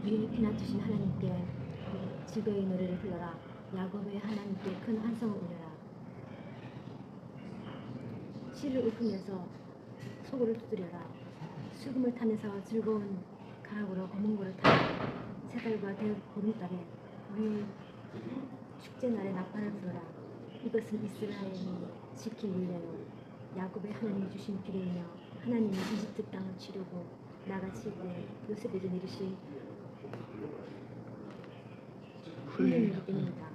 위에 피난투신 하나님께 즐거이 노래를 불러라. 야곱의 하나님께 큰 환성을 울려라. 씨를 읊으면서 소고를 두드려라. 수금을 타면서 즐거운 가락으로 검은고를 타라. 새달과 대 보름달에 위에 축제날에 나팔을 불어라. 이것은 이스라엘이 지킬 율례요 야곱의 하나님이 주신 비례이며 하나님이 이집트 땅을 치려고 나가실 때 요셉에게 내리신 훈련이기 때문이다.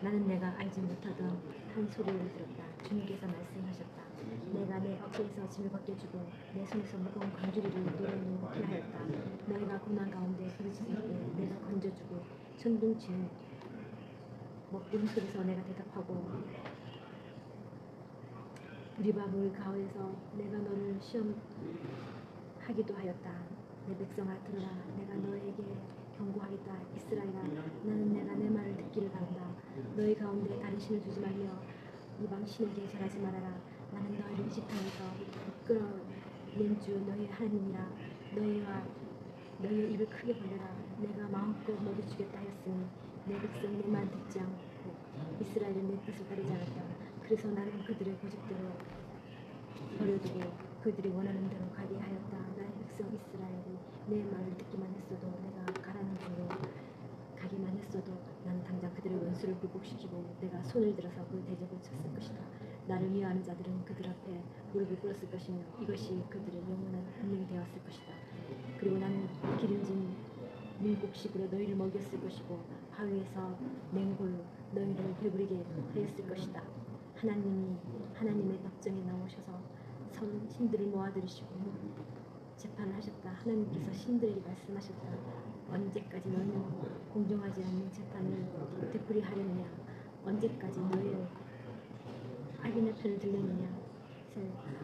나는 내가 알지 못하던 한 소리를 들었다. 주님께서 말씀하셨다. 내가 내 어깨에서 짐을 벗겨주고 내 손에서 무거운 광주리를 놓게 하였다. 너희가 고난 가운데 부르짖을 때 내가 건져주고 천둥치는 먹구름 속에서 내가 대답하고 우리바 물 가운데서 내가 너를 시험하기도 하였다. 내 백성아 들어라. 내가 너에게 경고하겠다. 이스라엘아 나는 내가 내 말을 듣기를 바란다. 너희 가운데 다른 신을 두지 말며 이방 신에게 절하지 말아라. 나는 너희를 이집 땅에서 이끌어낸 주 너희 하나님이라. 너희의 입을 크게 벌려라. 내가 마음껏 먹여주겠다 하였으니 내 백성이 내 말 듣지 않고 이스라엘은 내 뜻을 따르지 않았다. 그래서 나는 그들의 고집대로 버려두고 그들이 원하는 대로 가게 하였다. 나의 백성 이스라엘이 내 말을 듣기만 했어도 내가 가라는 길로 가기만 했어도 나는 당장 그들의 원수를 굴복시키고 내가 손을 들어서 그 대적을 쳤을 것이다. 나를 미워하는 자들은 그들 앞에 무릎을 꿇었을 것이며 이것이 그들의 영원한 운명이 되었을 것이다. 그리고 나는 기름진 밀곡식으로 너희를 먹였을 것이고 바위에서 맹골로 너희를 배부르게 하였을 것이다. 하나님의 법정에 나오셔서 선 신들을 모아들이시고 재판을 하셨다. 하나님께서 신들에게 말씀하셨다. 언제까지 너희는 공정하지 않는 재판을 되풀이하려느냐. 언제까지 너희는 악인의 편을 들려느냐.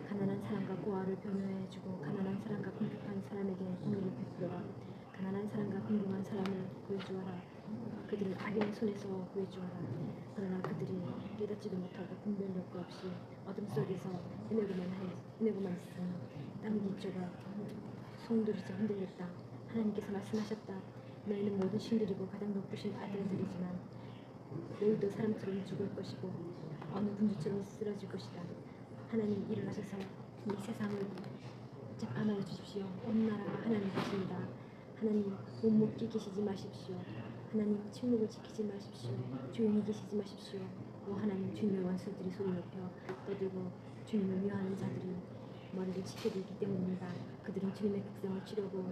가난한 사람과 고아를 변호해주고 가난한 사람과 궁핍한 사람에게 공의를 베풀어라. 가난한 사람과 궁핍한 사람을 구해주어라. 그들을 악인의 손에서 구해주어라. 그러나 그들이 깨닫지도 못하고 분별력도 없이 어둠 속에서 헤매고만 있으니 땅 기초가 송두리째 흔들렸다. 하나님께서 말씀하셨다. 너희는 모든 신들이고 가장 높으신 아들들이지만 너희도 사람처럼 죽을 것이고 어느 군주처럼 쓰러질 것이다. 하나님 일어나셔서 이 세상을 재판하여 주십시오. 온 나라가 하나님 것입니다. 하나님 못 먹게 계시지 마십시오. 하나님 침묵을 지키지 마십시오. 조용히 계시지 마십시오. 오 하나님 주님의 원수들이 소리 높여 떠들고 주님을 미워하는 자들이 머리를 치켜들기 때문입니다. 그들은 주님의 백성을 치려고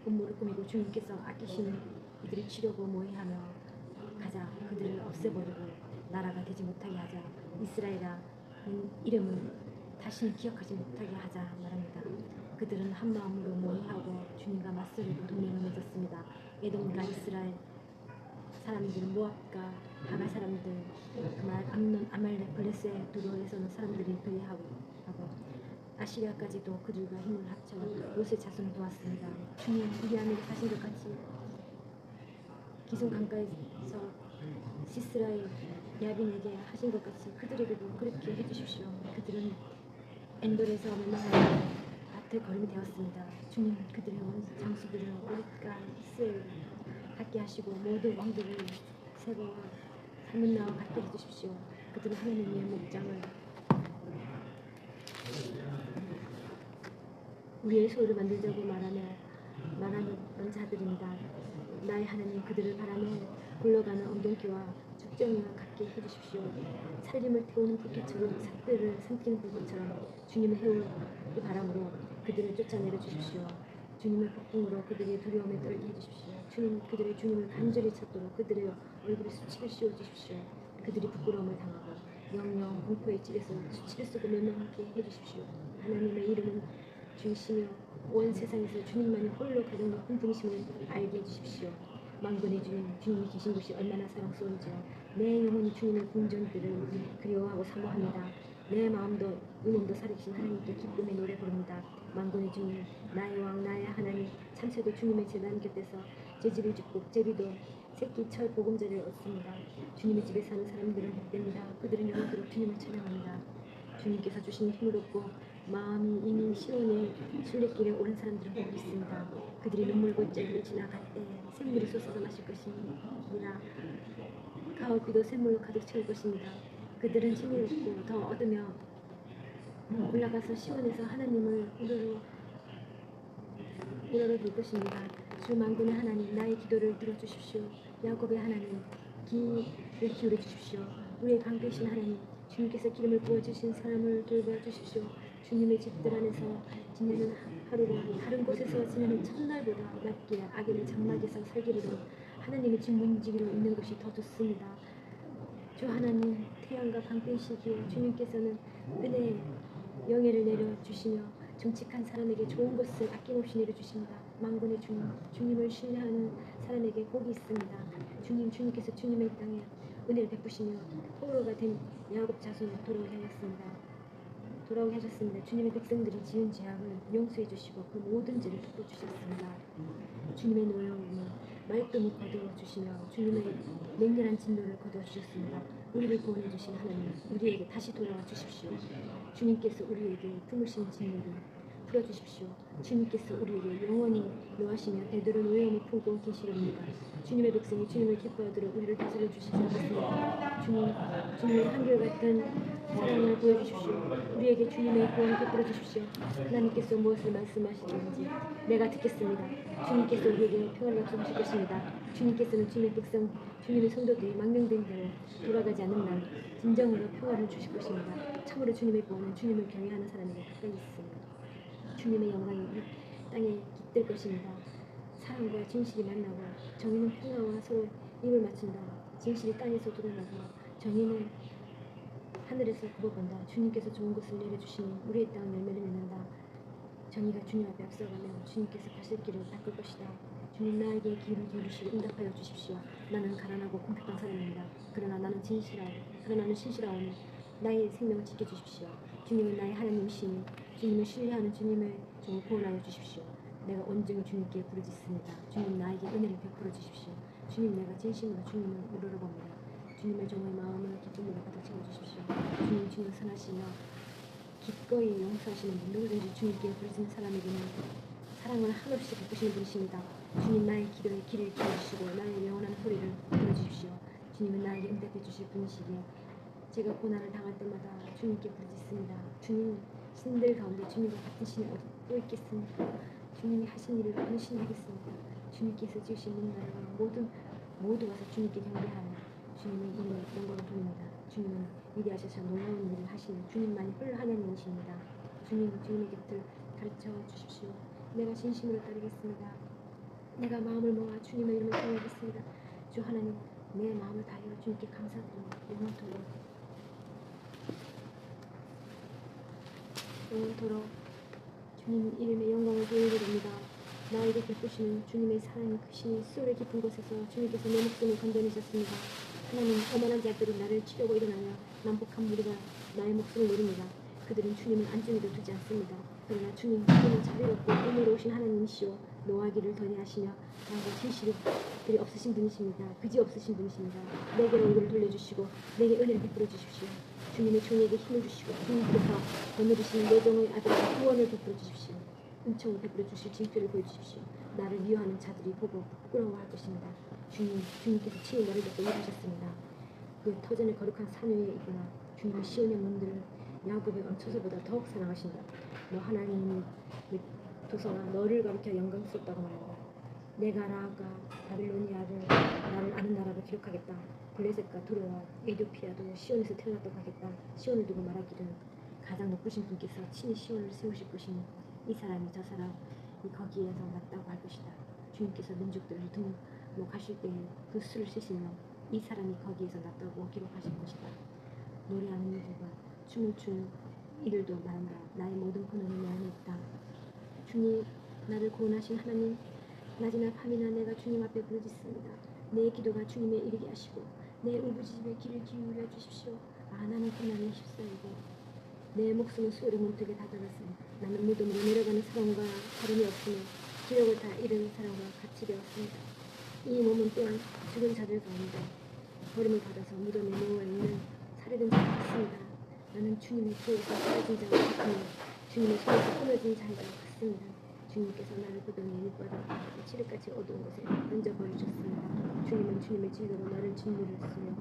음모를 꾸미고 주님께서 아끼시는 이들을 치려고 모의하며 가자. 그들을 없애버리고 나라가 되지 못하게 하자. 이스라엘아 이름은 다시는 기억하지 못하게 하자 말합니다. 그들은 한 마음으로 모의하고 주님과 맞서려고 동맹을 맺었습니다. 에돔과 이스라엘 사람들, 모압과 하가 사람들, 그말 암논, 아말렉, 블레셋, 두로에서는 사람들이 배회하고 아시리아까지도 그들과 힘을 합쳐 롯의 자손을 도왔습니다. 주님 우리 안에 사신 것 같이 기슭 강가에서 시스라의 야빈에게 하신 것 같이 그들에게도 그렇게 해주십시오. 그들은 엔돌에서 멸망하여 밭에 걸음이 되었습니다. 주님 그들의 장수들을 오랫간 이스라엘 갖게 하시고 모든 왕들을 세고와 살문나와 갖게 해주십시오. 그들은 하나님의 목장을 우리의 소유를 만들자고 말하는 자들입니다. 나의 하나님 그들을 바람에 굴러가는 엉겅퀴와 축정이와 같게 해주십시오. 살림을 태우는 불꽃처럼 삭들을 삼키는 불꽃처럼 주님의 해오를 바람으로 그들을 쫓아내려 주십시오. 주님의 폭풍으로 그들의 두려움에 떨게 해주십시오. 주님 그들의 주님을 간절히 찾도록 그들의 얼굴에 수치를 씌워주십시오. 그들이 부끄러움을 당하고 영영 공포의 집에서 수치를 쓰고 멸망하게 해주십시오. 하나님의 이름은 주이시며 온 세상에서 주님만이 홀로 가장 높은 분이심을 알게 해주십시오. 만군의 주님이 계신 곳이 얼마나 사랑스러운지요. 내 영혼이 주님의 궁전들을 그리워하고 사모합니다. 내 마음도 이 몸도 살아계신 하나님께 기쁨의 노래 부릅니다. 만군의 주님 나의 왕 나의 하나님 참새도 주님의 제단 곁에서 제집을 짓고 제비도 새끼 철 보금자리를 얻습니다. 주님의 집에 사는 사람들은 복됩니다. 그들은 영원토록 주님을 찬양합니다. 주님께서 주신 힘을 얻고 마음이 이미 시온의 순례길에 오른 사람들은 복이 있습니다. 그들이 눈물 곧자리를 지나갈 때 샘물이 솟아서 마실 것이니라. 가업비도 샘물로 가득 채울 것입니다. 그들은 힘을 얻고 더 얻으며 올라가서 시온에서 하나님을 우러러 볼 것입니다. 주 만군의 하나님, 나의 기도를 들어주십시오. 야곱의 하나님, 귀를 기울여 주십시오. 우리의 방패이신 하나님, 주님께서 기름을 부어주신 사람을 돌봐주십시오. 주님의 집들 안에서 지내는 하루가 다른 곳에서 지내는 첫날보다 낫기에 악인의 장막에서 살기로는 하나님의 집 문지기로 있는 것이 더 좋습니다. 주 하나님, 태양과 방패이시기에 주님께서는 은혜의 영예를 내려주시며 정직한 사람에게 좋은 것을 아낌없이 내려주십니다. 만군의 주님, 주님을 신뢰하는 사람에게 복이 있습니다. 주님께서 주님의 땅에 은혜를 베푸시며 포로가 된 야곱 자손을 돌아오게 하셨습니다. 주님의 백성들이 지은 죄악을 용서해 주시고 그 모든 죄를 덮어주셨습니다. 주님의 노여움을 말끔히 거두어주시며 주님의 맹렬한 진노를 거두어주셨습니다. 우리를 구원해 주신 하나님, 우리에게 다시 돌아와 주십시오. 주님께서 우리에게 품으신 진노를 풀어주십시오. 주님께서 우리에게 영원히 노하시며 대대로 노여움을 품고 계시렵니다. 주님의 백성이 주님을 기뻐하도록 우리를 다스려 주시지 않겠습니까? 주님의 한결같은 사랑을 보여주십시오. 우리에게 주님의 구원을 베풀어 주십시오. 하나님께서 무엇을 말씀하시는지 내가 듣겠습니다. 주님께서 우리에게 평안을 약속하실 것입니다. 주님께서는 주님의 백성, 주님의 성도들이 망령된 대로 돌아가지 않는 날 진정으로 평화를 주실 것입니다. 참으로 주님의 구원은 주님을 경외하는 사람에게 가까이 있습니다. 주님의 영광이 이 땅에 깃들 것입니다. 사랑과 진실이 만나고 정의는 평화와 서로 입을 맞춘다. 진실이 땅에서 드러나고 정의는 하늘에서 굽어본다. 주님께서 좋은 것을 내려주시니 우리의 땅은 열매를 맺는다. 정의가 주님 앞에 앞서가며 주님께서 가실 길을 닦을 것이다. 주님, 나에게 귀를 기울이시고 응답하여 주십시오. 나는 가난하고 궁핍한 사람입니다. 그러나 나는 신실하오니 나의 생명을 지켜주십시오. 주님은 나의 하나님이시니 주님을 신뢰하는 주님을 종을 구원하여 주십시오. 내가 온종일 주님께 부르짖습니다. 주님, 나에게 은혜를 베풀어 주십시오. 주님, 내가 진심으로 주님을 우러러봅니다. 주님의 종의 마음을 기쁨으로 가득 채워주십시오. 주님 선하시며 기꺼이 용서하시는 분, 누구든지 주님께 부르짖는 사람에게는 사랑을 한없이 베푸시는 분이십니다. 주님, 나의 기도에 귀를 기울이시고 나의 영원한 소리를 들어주십시오. 주님은 나에게 응답해 주실 분이시기에 제가 고난을 당할 때마다 주님께 부르짖습니다. 주님, 신들 가운데 주님과 같은 신이 어디 또 있겠습니까? 주님이 하신 일을 어느 신이 하겠습니까? 주님께서 지으신 문나라가 모두 와서 주님께 경배하며 주님의 이름에 영광을 돌립니다. 주님은 위대하셔서 놀라운 일을 하시는 주님만이 홀로 하나님이십니다. 주님의 곁을 가르쳐 주십시오. 내가 진심으로 따르겠습니다. 내가 마음을 모아 주님의 이름을 경외하겠습니다. 주 하나님, 내 마음을 다하여 주님께 감사드립니다. 영원토록 주님 이름의 영광을 돌리리옵니다. 나에게 베푸시는 주님의 사랑이 크시니 수월의 깊은 곳에서 주님께서 내 목숨을 건져내셨습니다. 하나님, 오만한 자들이 나를 치려고 일어나며 난폭한 무리가 나의 목숨을 노립니다. 그들은 주님을 안중에도 두지 않습니다. 그러나 주님은 자비롭고 은혜로우신 하나님이시오 노하기를 더디하시며 나와 진실이 없으신 분이십니다. 그지 없으신 분이십니다. 내게로 얼굴을 돌려주시고 내게 은혜를 베풀어 주십시오. 주님의 종에게 힘을 주시고 주님께서 거느리신 내 종의 아들에게 구원을 베풀어 주십시오. 은총을 베풀어 주실 징표를 보여주십시오. 나를 미워하는 자들이 보고 부끄러워할 것입니다. 주님께서 친히 나를 잡고 이루셨습니다. 그 터전의 거룩한 산 위에 있거나 주님은 시온의 문들을 야곱의 엉처소보다 더욱 사랑하신다. 너 하나님이 도서가 너를 가리켜 영광스럽다고 말한다. 내가 라합과 바빌로니아를 나를 아는 나라로 기록하겠다. 블레셋과 두로와 에디오피아도 시온에서 태어났다고 하겠다. 시온을 두고 말하기를 가장 높으신 분께서 친히 시온을 세우실 것이니 이 사람이 저 사람이 거기에서 났다고 할 것이다. 주님께서 민족들을 등록하실 때에 그 수를 세시며 이 사람이 거기에서 났다고 기록하실 것이다. 노래하는 이들과 춤을 추는 이들도 말한다. 나의 모든 근원은 내 안에 있다. 주님, 나를 구원하신 하나님, 낮이나 밤이나 내가 주님 앞에 부르짖습니다. 내 기도가 주님에 이르게 하시고 내 울부짖음에 귀를 기울여 주십시오. 나는 고난에 휩싸이고 내 목숨은 수월의 문턱에 다다랐으니 나는 무덤으로 내려가는 사람과 다름이 없으며 기력을 다 잃은 사람과 같이 되었습니다. 이 몸은 또한 죽은 자들 가운데 버림을 받아서 무덤에 누워있는 살해된 자와 같습니다. 나는 주님의 손에서 사라진 자와 같으며 주님의 손에서 끊어진 자와 같습니다. 주님께서 나를 그동안 밑바닥 칠흑같이 어두운 곳에 던져버리셨습니다. 주님은 주님의 진로로 나를 짓누르셨으며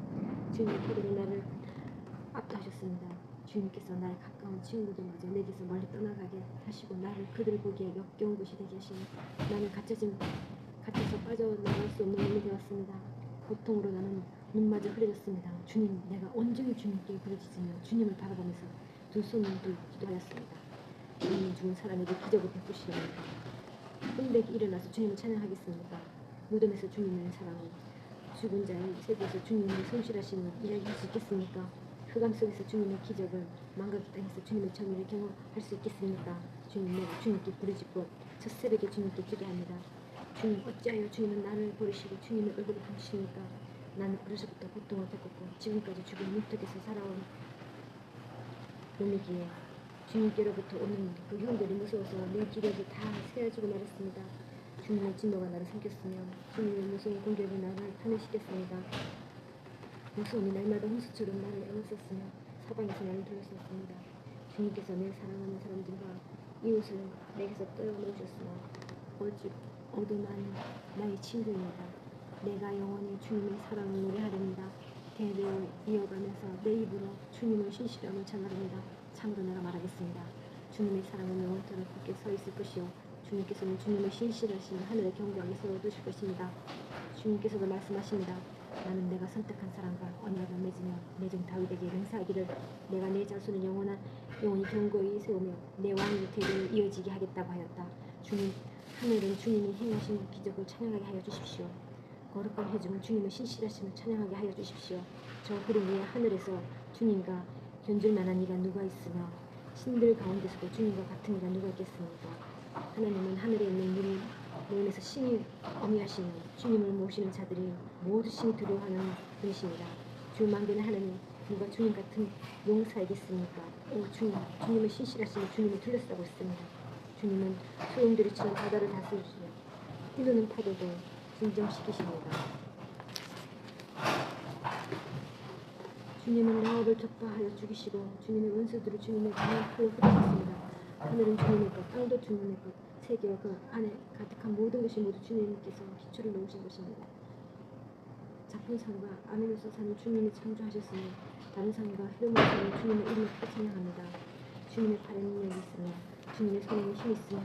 주님의 포도로 나를 압도하셨습니다. 주님께서 나의 가까운 친구들마저 내게서 멀리 떠나가게 하시고 나를 그들 보기에 역겨운 것이 되게 하시니 나는 갇혀서 빠져나갈 수 없는 몸이 되었습니다. 고통으로 나는 눈마저 흐려졌습니다. 주님, 내가 온전히 주님께 부르짖으며 주님을 바라보면서 두 손을 들고 기도하였습니다. 주님은 죽은 사람에게 기적을 베푸시려니 흠백이 일어나서 주님을 찬양하겠습니다. 무덤에서 주님의 사랑은 죽은 자의 세계에서 주님의 성실하심을 이야기할 수 있겠습니까? 흑암 속에서 주님의 기적을 망각의 땅에서 주님의 정의를 경험할 수 있겠습니까? 주님, 내가 주님께 부르짖고 첫 새벽에 주님께 기도합니다. 주님, 어찌하여 주님은 나를 버리시고 주님의 얼굴을 감추십니까? 나는 어려서부터 고통을 겪었고 지금까지 죽은 문턱에서 살아온 놈이기에 주님께로부터 오는 그 형들이 무서워서 내 기력이 다 새어지고 말았습니다. 주님의 진노가 나를 삼켰으며 주님의 무서운 공격이 나를 탄핵시켰습니다. 무서움이 날마다 홍수처럼 나를 애워쌌으며 사방에서 나를 둘러쌌습니다. 주님께서 내 사랑하는 사람들과 이웃을 내게서 떼어놓으셨으나 오직 어둠만 나의 친구입니다. 내가 영원히 주님의 사랑을 노래하렵니다. 대대로 이어가면서 내 입으로 주님의 신실함을 전하렵니다. 참으로 내가 말하겠습니다. 주님의 사랑은 영원토록 굳게 서 있을 것이요 주님께서는 주님의 신실하신 하늘의 경배하게 세워두실 것입니다. 주님께서도 말씀하십니다. 나는 내가 선택한 사람과 언약을 맺으며 내 종 다윗에게 맹세하기를 내가 내 자손을 영원히 견고히 세우며 내 왕의 대대를 이어지게 하겠다고 하였다. 주님, 하늘은 주님이 행하신 기적을 찬양하게 하여 주십시오. 거룩한 회중은 주님의 신실하심을 찬양하게 하여 주십시오. 저 구름 위에 하늘에서 주님과 견줄 만한 이가 누가 있으며 신들 가운데서도 주님과 같은 이가 누가 있겠습니까? 하나님은 하늘에 있는 모임에서 신이 어미하시니 주님을 모시는 자들이 모두 신이 두려워하는 분이십니다. 주 만군의 하나님, 누가 주님 같은 용사이겠습니까? 오 주님, 주님의 신실하심이 주님을 둘러싸고 있습니다. 주님은 소용돌이 치는 바다를 다스리시며 뛰노는 파도도 진정시키십니다. 주님은 라합을 격파하여 죽이시고 주님의 원수들을 주님의 강한 칼로 흩으셨습니다. 하늘은 주님의 것, 땅도 주님의 것, 세계와 그 안에 가득한 모든 것이 모두 주님께서 기초를 놓으신 것입니다. 작은 산과 아메노스 산은 주님이 창조하셨으며 다른 산과 흐름의 산은 주님의 이름을 크게 찬양합니다. 주님의 팔에 능력이 있으며 주님의 손에 힘이 있으며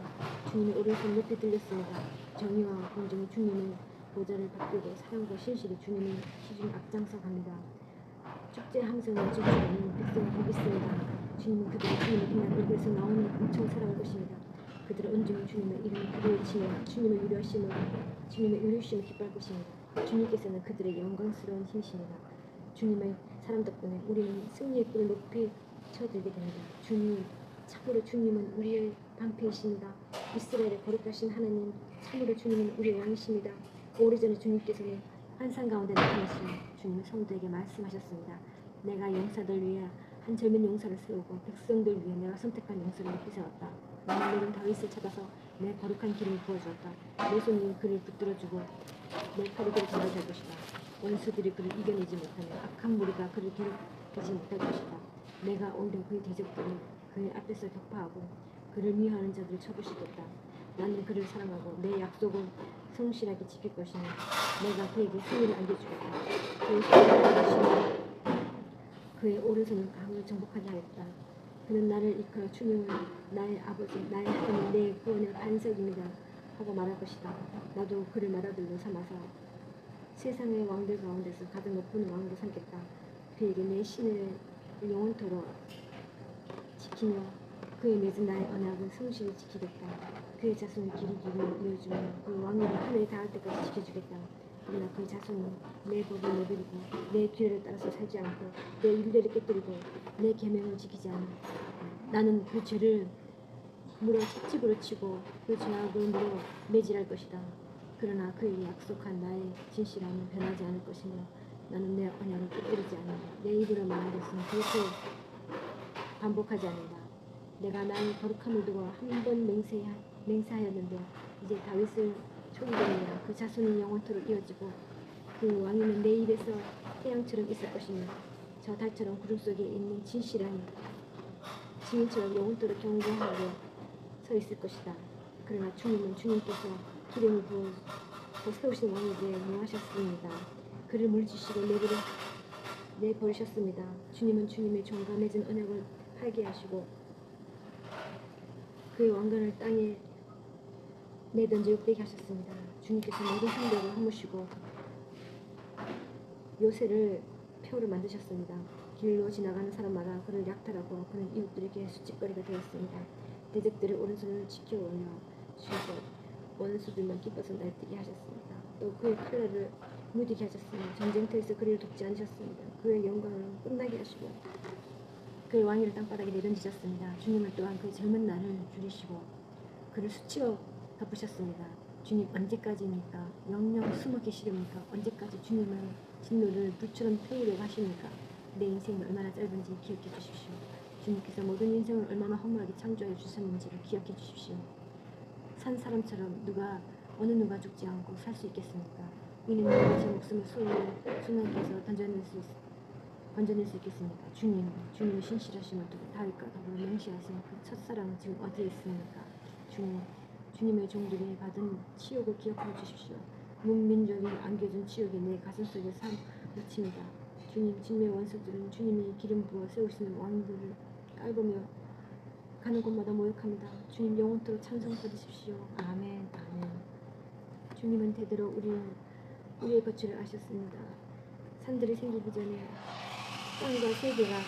주님의 오른손 높이 들렸습니다. 정의와 공정이 주님의 보좌를 바꾸고 사랑과 신실이 주님의 시중 앞장서갑니다. 축제 함성을 춤추는 백성을 보겠습니다. 주님은 그들이 주님의 빛난 얼굴에서 나오는 엄청 사랑할 것입니다. 그들은 온종일 주님의 이름을 부르짖으며 주님의 의로우심을 기뻐할 것입니다. 주님께서는 그들의 영광스러운 힘이십니다. 주님의 사랑 덕분에 우리는 승리의 뿔을 높이 쳐들게 됩니다. 참으로 주님은 우리의 방패이십니다. 이스라엘의 거룩하신 하나님, 참으로 주님은 우리의 왕이십니다. 오래전에 주님께서는 환상 가운데 나타나시며 주님의 성도에게 말씀하셨습니다. 내가 용사들 위해 한 젊은 용사를 세우고 백성들 위해 내가 선택한 용사를 높이 세웠다. 나는 내는 다윗을 찾아서 내 거룩한 기름을 부어주었다. 내 손이 그를 붙들어주고 내 팔이 그를 잡아줄 것이다. 원수들이 그를 이겨내지 못하며 악한 무리가 그를 괴롭히지 못할 것이다. 내가 오히려 그의 대적들을 그의 앞에서 격파하고 그를 미워하는 자들을 쳐부시겠다. 나는 그를 사랑하고 내 약속을 성실하게 지킬 것이니 내가 그에게 승리를 안겨주겠다. 그의 손을 안겨주시며 그의 오른손은 강을 정복하게 하였다. 그는 나를 이끌어 주님은 나의 아버지, 나의 하나님, 내 구원의 반석입니다 하고 말할 것이다. 나도 그를 맏아들로 삼아서 세상의 왕들 가운데서 가장 높은 왕으로 삼겠다. 그에게 내 신을 영원토록 지키며 그의 맺은 나의 언약을 성실히 지키겠다. 그의 자손을 길이기를 이어주며 그 왕위를 하늘에 닿을 때까지 지켜주겠다. 그러나 그의 자손이 내 법을 내버리고 내 규례를 따라서 살지 않고 내 율례를 깨뜨리고 내 계명을 지키지 않아 나는 그 죄를 물어 채찍으로 치고 그 죄악을 물어 매질할 것이다. 그러나 그에게 약속한 나의 진실함은 변하지 않을 것이며 나는 내 언약을 깨뜨리지 않는다. 내 입으로 말한 것은 결코 반복하지 않는다. 내가 나의 거룩함을 두고 한 번 맹세하였는데 이제 다윗을 초기되느냐. 그 자손이 영원토록 이어지고 그 왕위는 내 입에서 태양처럼 있을 것이며 저 달처럼 구름 속에 있는 진실한 증인처럼 영원토록 견고하게 서 있을 것이다. 그러나 주님은 주님께서 기름을 부어 세우신 왕에게 노하셨습니다. 그를 물리치시고 내버리셨습니다. 주님은 주님의 종과 맺은 언약을 파괴하시고 그의 왕관을 땅에 내던져 욕되게 하셨습니다. 주님께서 모든 성벽을 허무시고 요새를 표로 만드셨습니다. 길로 지나가는 사람마다 그를 약탈하고 그는 이웃들에게 수치거리가 되었습니다. 대적들의 오른손을 지켜 올려 주시고 원수들만 기뻐서 날뛰게 하셨습니다. 또 그의 칼날을 무디게 하셨으며 전쟁터에서 그를 돕지 않으셨습니다. 그의 영광을 끝나게 하시고 그의 왕위를 땅바닥에 내던지셨습니다. 주님은 또한 그의 젊은 날을 줄이시고 그를 수치로 덮으셨습니다. 주님 언제까지입니까? 영영 숨어 계시렵니까? 언제까지 주님의 진노를 불처럼 태우려고 하십니까? 내 인생이 얼마나 짧은지 기억해 주십시오. 주님께서 모든 인생을 얼마나 허무하게 창조해 주셨는지를 기억해 주십시오. 산 사람처럼 어느 누가 죽지 않고 살 수 있겠습니까? 이는 누가 제 목숨을 소나기에서 건져낼 수 있겠습니까? 주님의 신실하심을 두고 다윗과 더불어 맹시하신 그 첫사랑은 지금 어디에 있습니까? 주님의 종들이 받은 치욕을 기억해 주십시오. 문민족이 안겨준 치욕이 내 가슴속에 묻힙니다. 주님의 원수들은 주님이 기름 부어 세우시는 왕들을 깔보며 가는 곳마다 모욕합니다. 주님 영원토록 찬송 받으십시오. 아멘. 아멘. 주님은 대대로 우리의 거취를 아셨습니다. 산들이 생기기 전에 땅과 세계가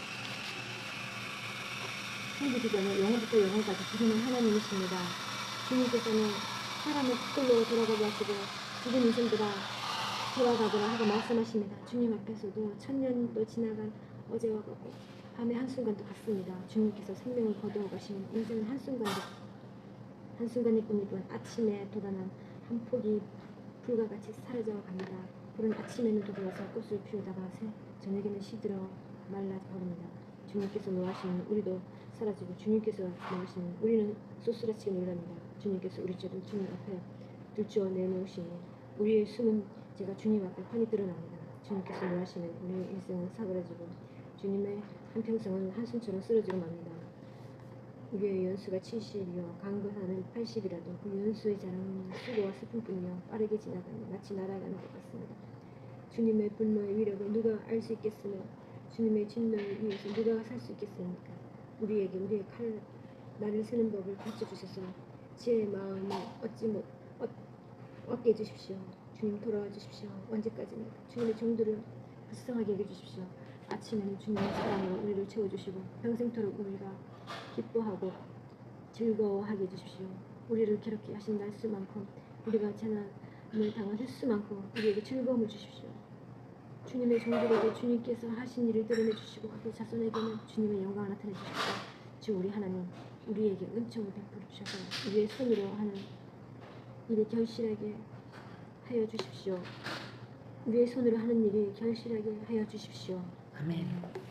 생기기 전에 영원부터 영원까지 주님은 하나님이십니다. 주님께서는 사람을 거꾸로 돌아가게 하시고 죽은 인생들아 돌아가더라 하고 말씀하십니다. 주님 앞에서도 천년도 지나간 어제와 같고 밤의 한순간도 같습니다. 주님께서 생명을 거두어 가시는 인생은 한순간일 뿐이고 아침에 돋아난 한 폭이 불과 같이 사라져 갑니다. 푸른 아침에는 돋아나서 꽃을 피우다가 저녁에는 시들어 말라 버립니다. 주님께서 노하시면 우리도 사라지고 주님께서 노하시면 우리는 쏘스라치게 놀랍니다. 주님께서 우리 죄를 주님 앞에 들추어 내놓으시니 우리의 숨은 제가 주님 앞에 훤히 드러납니다. 주님께서 노하시면 우리의 일생은 사그라지고 주님의 한평생은 한숨처럼 쓰러지고 맙니다. 우리의 연수가 70이요 강건하는 80이라도 그 연수의 자랑은 수고와 슬픔뿐이요 빠르게 지나가니 마치 날아가는 것 같습니다. 주님의 분노의 위력을 누가 알 수 있겠으며 주님의 진노를 위해서 누가 살 수 있겠습니까? 우리에게 우리의 나를 세는 법을 가르쳐주셔서 제 마음을 얻게 해주십시오. 주님 돌아와 주십시오. 언제까지입니까? 주님의 종들을 불쌍하게 여겨주십시오. 아침에는 주님의 사랑으로 우리를 채워주시고 평생토록 우리가 기뻐하고 즐거워하게 해주십시오. 우리를 괴롭게 하신 날 수만큼 우리가 재난을 당한 횟수만큼 우리에게 즐거움을 주십시오. 주님의 종들에게 주님께서 하신 일을 드러내주시고 그 자손에게는 주님의 영광을 나타내주십시오. 주 우리 하나님 우리에게 은총을 베풀어 주셔서 우리의 손으로 하는 일을 결실하게 하여 주십시오. 우리의 손으로 하는 일이 결실하게 하여 주십시오. 아멘.